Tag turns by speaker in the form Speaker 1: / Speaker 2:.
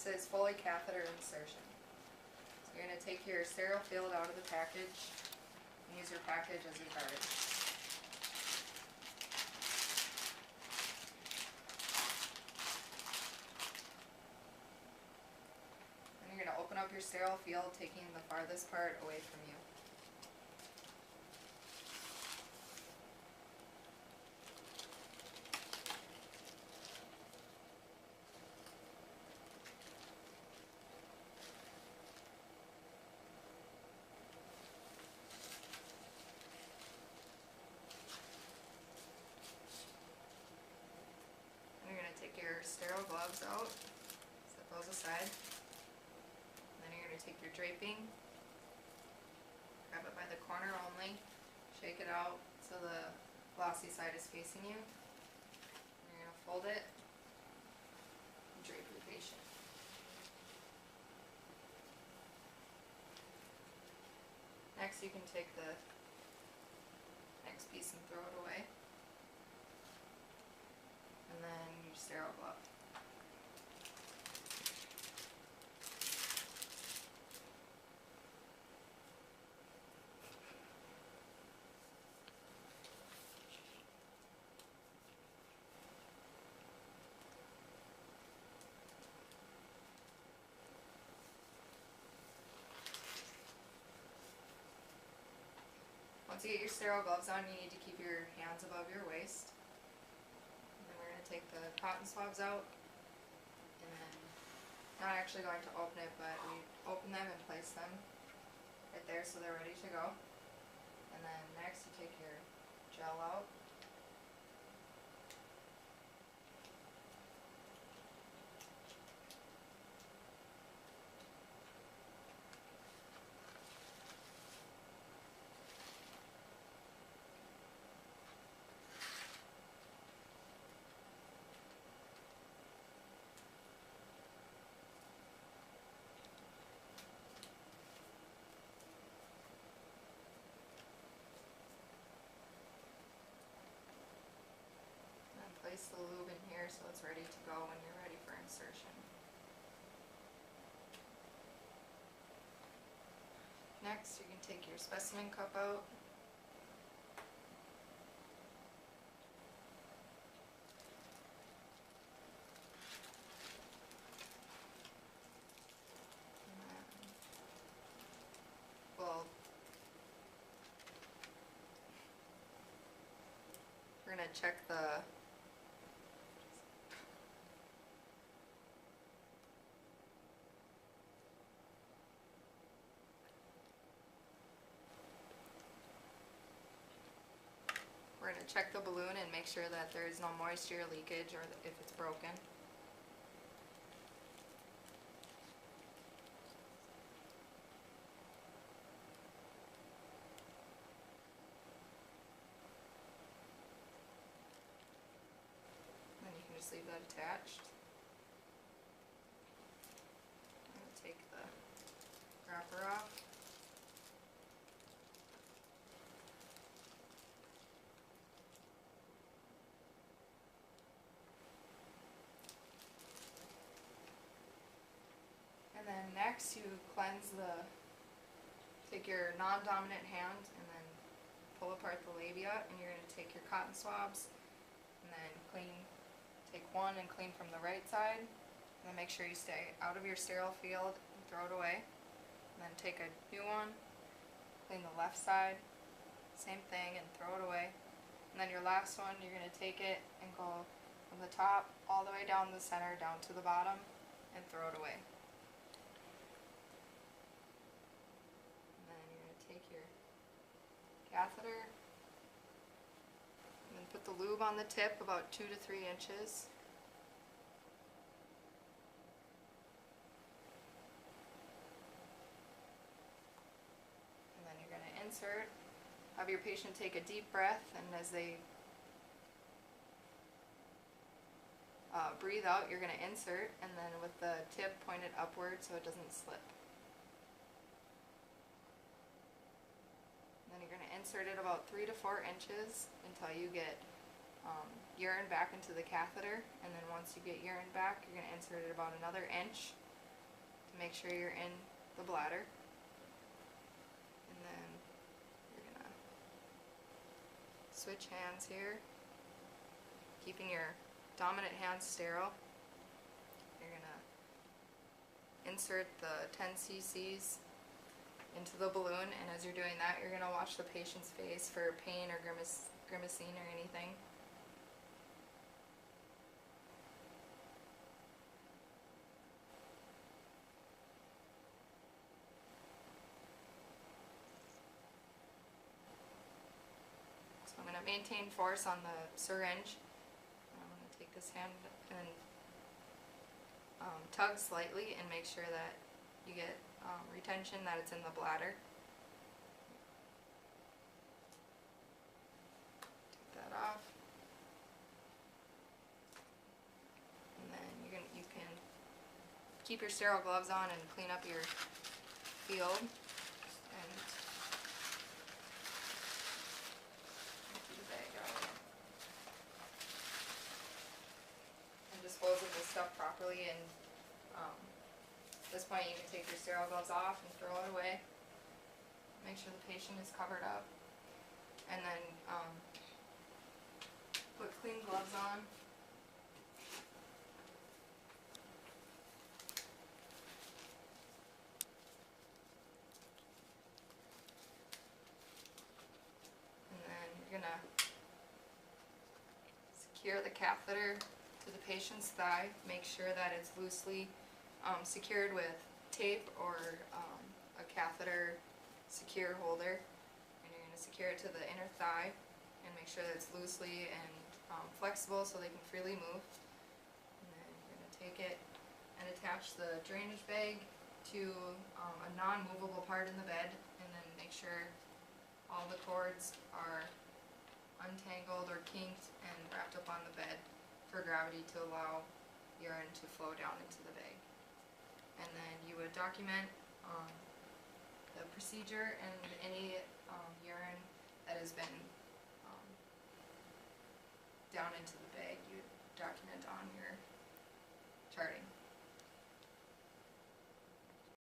Speaker 1: This is Foley Catheter Insertion. So you're going to take your sterile field out of the package and use your package as your guard. Then you're going to open up your sterile field, taking the farthest part away from you. You're going to take your sterile gloves out, set those aside. Then you're going to take your draping, grab it by the corner only, shake it out so the glossy side is facing you. You're going to fold it and drape your patient. Next you can take the next piece and throw it away. And then your sterile glove. Once you get your sterile gloves on, you need to keep your hands above your waist. Take the cotton swabs out, and then not actually going to open it, but we open them and place them right there so they're ready to go. And then next you take your gel out. Place the lube in here so it's ready to go when you're ready for insertion. Next, you can take your specimen cup out. We're going to check the balloon and make sure that there is no moisture leakage or if it's broken. Then you can just leave that attached. I'm going to take the wrapper off. And then next you take your non-dominant hand and then pull apart the labia, and you're going to take your cotton swabs and then take one and clean from the right side, and then make sure you stay out of your sterile field and throw it away. And then take a new one, clean the left side, same thing, and throw it away. And then your last one, you're going to take it and go from the top all the way down the center, down to the bottom, and throw it away. Take your catheter and then put the lube on the tip about 2 to 3 inches. And then you're going to insert, have your patient take a deep breath, and as they breathe out, you're going to insert, and then with the tip pointed upward so it doesn't slip. Then you're going to insert it about 3 to 4 inches until you get urine back into the catheter, and then once you get urine back, you're going to insert it about another inch Make sure you're in the bladder. And then you're gonna switch hands here, keeping your dominant hand sterile. You're gonna insert the 10 cc's into the balloon, and as you're doing that, you're gonna watch the patient's face for pain or grimacing or anything. So I'm gonna maintain force on the syringe. I'm gonna take this hand and tug slightly and make sure that you get retention, that it's in the bladder. Take that off. And then you can keep your sterile gloves on and clean up your field. And empty the bag out. And dispose of this stuff properly. And at this point you can take your sterile gloves off and throw it away. Make sure the patient is covered up. And then put clean gloves on. And then you're gonna secure the catheter to the patient's thigh. Make sure that it's loosely secured with tape or a catheter secure holder, and you're going to secure it to the inner thigh and make sure that it's loosely and flexible so they can freely move. And then you're going to take it and attach the drainage bag to a non-movable part in the bed, and then make sure all the cords are untangled or kinked and wrapped up on the bed for gravity to allow urine to flow down into the bag. And then you would document the procedure and any urine that has been down into the